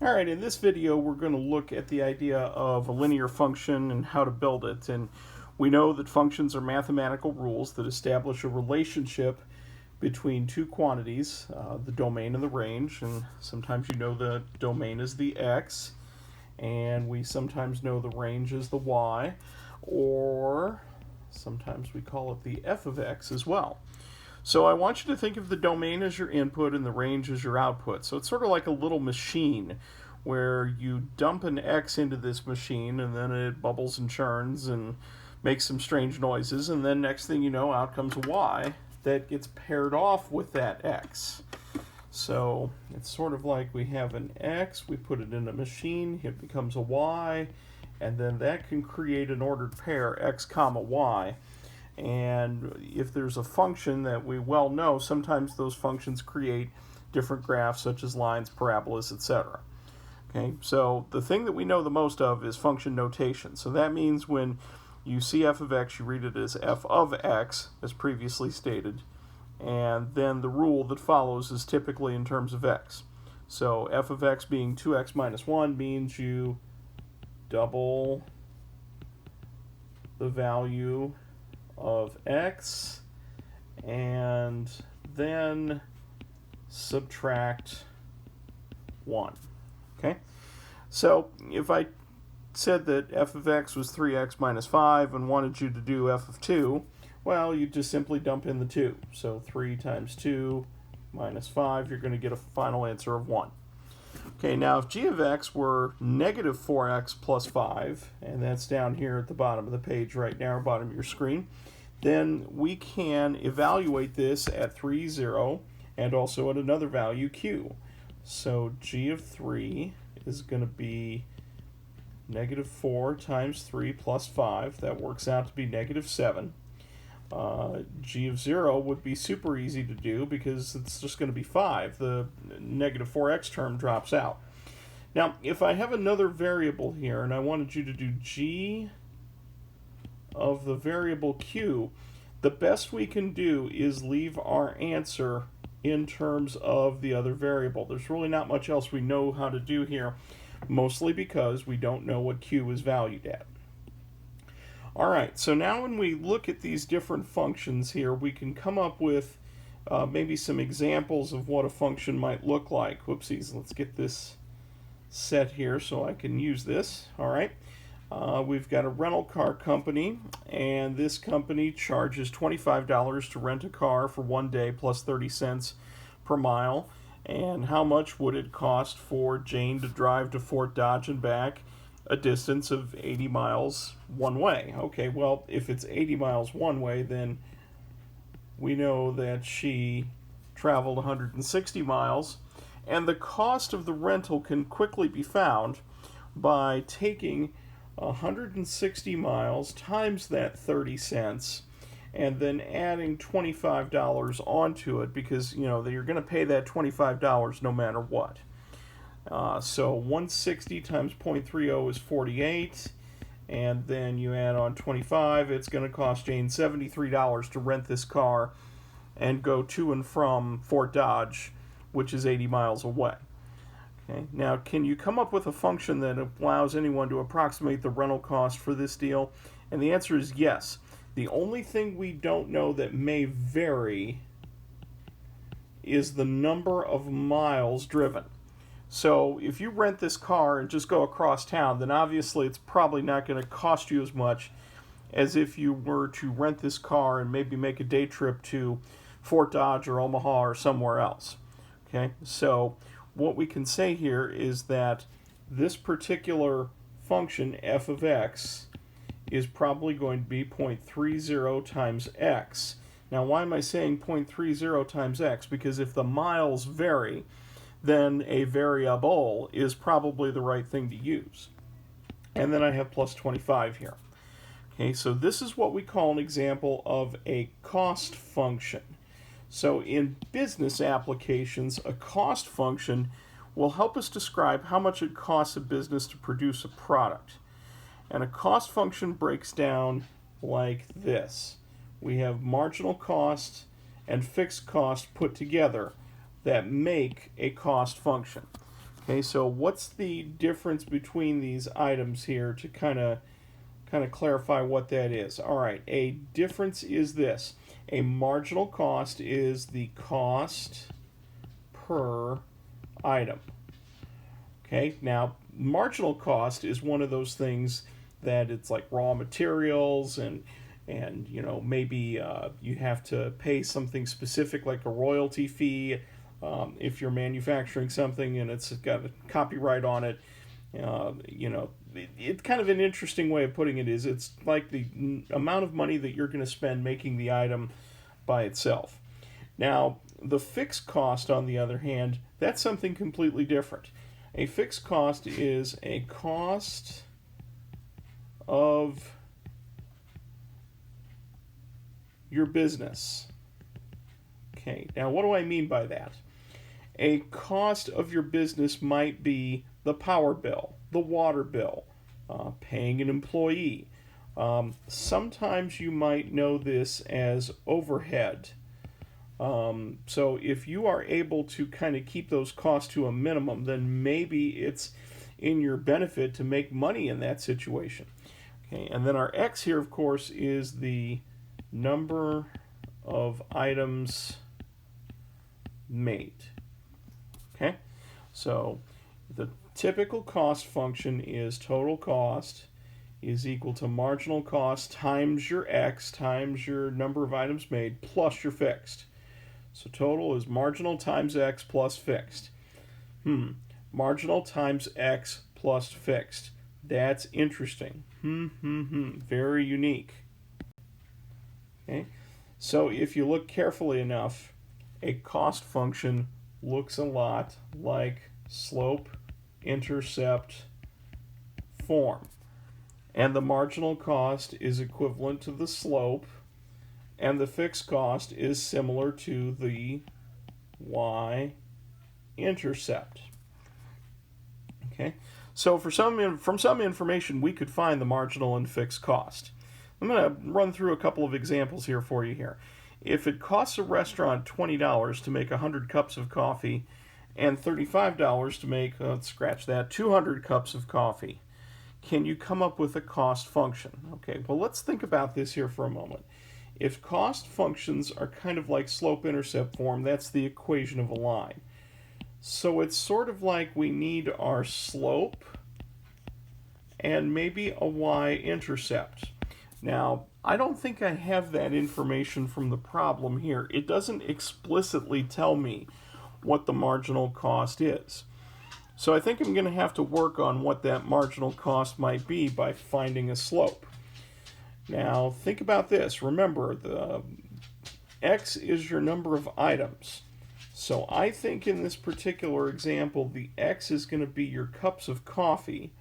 All right, in this video we're going to look at the idea of a linear function and how to build it. And we know that functions are mathematical rules that establish a relationship between two quantities, the domain and the range. And sometimes you know the domain is the x, and we sometimes know the range is the y, or sometimes we call it the f of x as well. So I want you to think of the domain as your input and the range as your output. So it's sort of like a little machine where you dump an x into this machine and then it bubbles and churns and makes some strange noises, and then next thing you know, out comes a y that gets paired off with that x. So it's sort of like we have an x, we put it in a machine, it becomes a y, and then that can create an ordered pair, x comma y. And if there's a function that we well know, sometimes those functions create different graphs such as lines, parabolas, etc. Okay, so the thing that we know the most of is function notation. So that means when you see f of x, you read it as f of x, as previously stated, and then the rule that follows is typically in terms of x. So f of x being 2x minus 1 means you double the value of x and then subtract 1. Okay, so if I said that f of x was 3x minus 5 and wanted you to do f of 2, well, you just simply dump in the 2. So 3 times 2 minus 5, you're going to get a final answer of 1. Okay, now if g of x were negative 4x plus 5, and that's down here at the bottom of the page right now, or bottom of your screen, then we can evaluate this at 3, 0, and also at another value, q. So g of 3 is going to be negative 4 times 3 plus 5. That works out to be negative 7. G of 0 would be super easy to do because it's just going to be 5. The negative 4x term drops out. Now, if I have another variable here and I wanted you to do g of the variable q, the best we can do is leave our answer in terms of the other variable. There's really not much else we know how to do here, mostly because we don't know what q is valued at. Alright, so now when we look at these different functions here, we can come up with maybe some examples of what a function might look like. Whoopsies, let's get this set here so I can use this. Alright, we've got a rental car company, and this company charges $25 to rent a car for 1 day plus 30 cents per mile. And how much would it cost for Jane to drive to Fort Dodge and back, a distance of 80 miles one way? Okay, well, if it's 80 miles one way, then we know that she traveled 160 miles, and the cost of the rental can quickly be found by taking 160 miles times that 30 cents and then adding $25 onto it, because you know that you're going to pay that $25 no matter what. So 160 times 0.30 is 48, and then you add on 25. It's going to cost Jane $73 to rent this car and go to and from Fort Dodge, which is 80 miles away. Okay. Now, can you come up with a function that allows anyone to approximate the rental cost for this deal? And the answer is yes. The only thing we don't know that may vary is the number of miles driven. So if you rent this car and just go across town, then obviously it's probably not going to cost you as much as if you were to rent this car and maybe make a day trip to Fort Dodge or Omaha or somewhere else. Okay, so what we can say here is that this particular function, f of x, is probably going to be 0.30 times x. Now, why am I saying 0.30 times x? Because if the miles vary, then a variable is probably the right thing to use. And then I have plus 25 here. Okay, so this is what we call an example of a cost function. So in business applications, a cost function will help us describe how much it costs a business to produce a product. And a cost function breaks down like this. We have marginal cost and fixed cost put together that make a cost function. Okay, so what's the difference between these items here to kind of clarify what that is? All right, a difference is this. A marginal cost is the cost per item. Okay, now marginal cost is one of those things that it's like raw materials and maybe you have to pay something specific like a royalty fee if you're manufacturing something and it's got a copyright on it. It's kind of an interesting way of putting it is it's like the amount of money that you're going to spend making the item by itself. Now, the fixed cost, on the other hand, that's something completely different. A fixed cost is a cost of your business. Okay, now what do I mean by that? A cost of your business might be the power bill, the water bill, paying an employee. Sometimes you might know this as overhead. So if you are able to kind of keep those costs to a minimum, then maybe it's in your benefit to make money in that situation. Okay, and then our X here, of course, is the number of items made. Okay, so the typical cost function is total cost is equal to marginal cost times your X times your number of items made plus your fixed. So total is marginal times X plus fixed. Marginal times X plus fixed. That's interesting. Very unique. Okay. So if you look carefully enough, a cost function looks a lot like slope-intercept form. And the marginal cost is equivalent to the slope, and the fixed cost is similar to the Y-intercept. Okay, so from some information, we could find the marginal and fixed cost. I'm going to run through a couple of examples here for you here. If it costs a restaurant $20 to make 100 cups of coffee and $35 to make, let's scratch that, 200 cups of coffee, can you come up with a cost function? Okay, well, let's think about this here for a moment. If cost functions are kind of like slope-intercept form, that's the equation of a line. So it's sort of like we need our slope and maybe a y-intercept. Now, I don't think I have that information from the problem here. It doesn't explicitly tell me what the marginal cost is. So I think I'm going to have to work on what that marginal cost might be by finding a slope. Now, think about this. Remember, the X is your number of items. So I think in this particular example, the X is going to be your cups of coffee,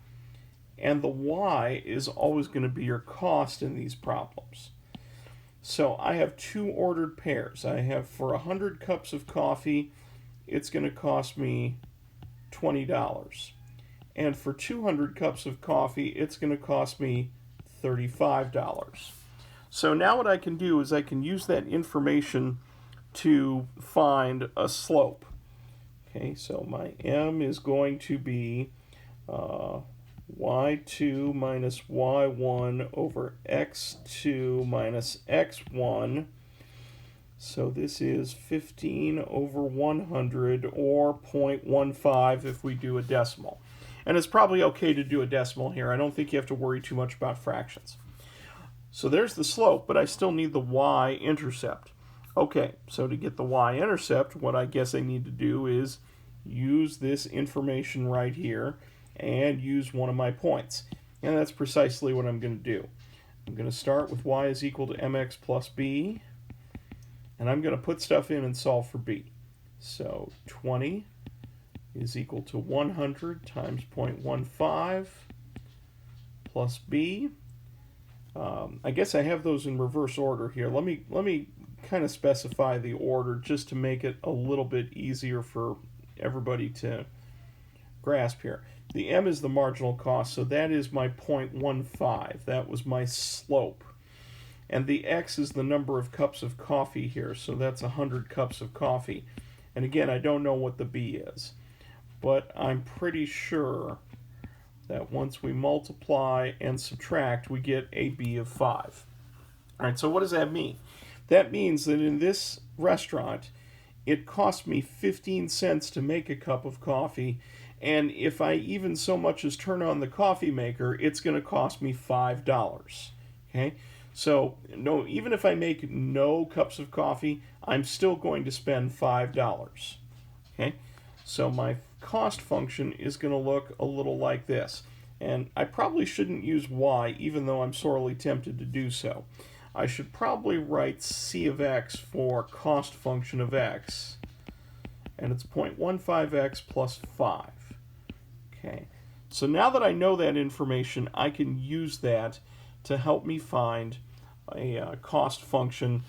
and the Y is always going to be your cost in these problems. So I have two ordered pairs. I have for 100 cups of coffee, it's going to cost me $20. And for 200 cups of coffee, it's going to cost me $35. So now what I can do is I can use that information to find a slope. Okay, so my M is going to be y2 minus y1 over x2 minus x1. So this is 15 over 100, or 0.15 if we do a decimal. And it's probably okay to do a decimal here. I don't think you have to worry too much about fractions. So there's the slope, but I still need the y-intercept. Okay, so to get the y-intercept, what I guess I need to do is use this information right here and use one of my points. And that's precisely what I'm going to do. I'm going to start with y is equal to mx plus b, and I'm going to put stuff in and solve for b. So 20 is equal to 100 times 0.15 plus b. I guess I have those in reverse order here. Let me kind of specify the order just to make it a little bit easier for everybody to grasp here. The m is the marginal cost, so that is my 0.15. That was my slope. And the x is the number of cups of coffee here, so that's 100 cups of coffee. And again, I don't know what the b is. but I'm pretty sure that once we multiply and subtract, we get a b of 5. All right, so what does that mean? That means that in this restaurant, it cost me 15 cents to make a cup of coffee, and if I even so much as turn on the coffee maker, it's going to cost me $5. Okay? So, no, even if I make no cups of coffee, I'm still going to spend $5. Okay? So my cost function is going to look a little like this. And I probably shouldn't use y, even though I'm sorely tempted to do so. I should probably write c of x for cost function of x, and it's 0.15x plus 5. Okay, so now that I know that information, I can use that to help me find a cost function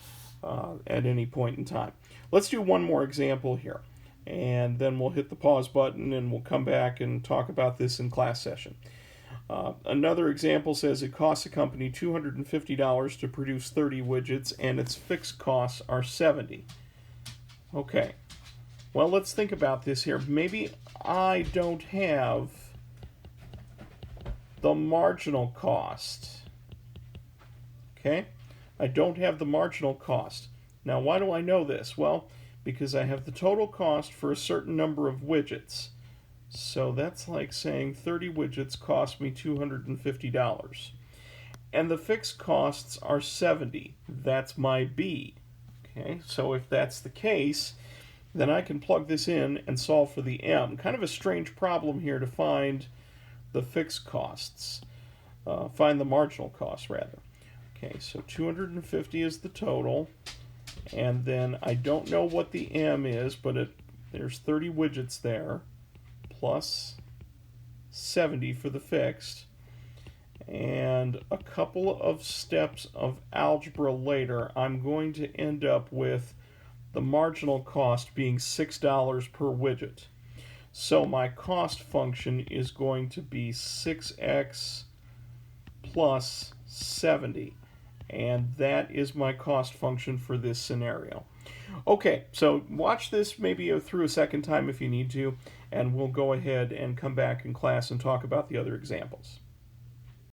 at any point in time. Let's do one more example here, and then we'll hit the pause button and we'll come back and talk about this in class session. Another example says it costs a company $250 to produce 30 widgets and its fixed costs are 70. Okay, well, let's think about this here. Maybe I don't have the marginal cost. Okay, I don't have the marginal cost. Now, why do I know this? Well, because I have the total cost for a certain number of widgets. So that's like saying 30 widgets cost me $250. And the fixed costs are 70. That's my B. Okay, so if that's the case, then I can plug this in and solve for the M. Kind of a strange problem here to find the fixed costs. Find the marginal costs, rather. Okay, so 250 is the total. And then I don't know what the M is, but there's 30 widgets there, plus 70 for the fixed. And a couple of steps of algebra later, I'm going to end up with the marginal cost being $6 per widget. So my cost function is going to be 6x plus 70. And that is my cost function for this scenario. Okay, so watch this maybe through a second time if you need to, and we'll go ahead and come back in class and talk about the other examples.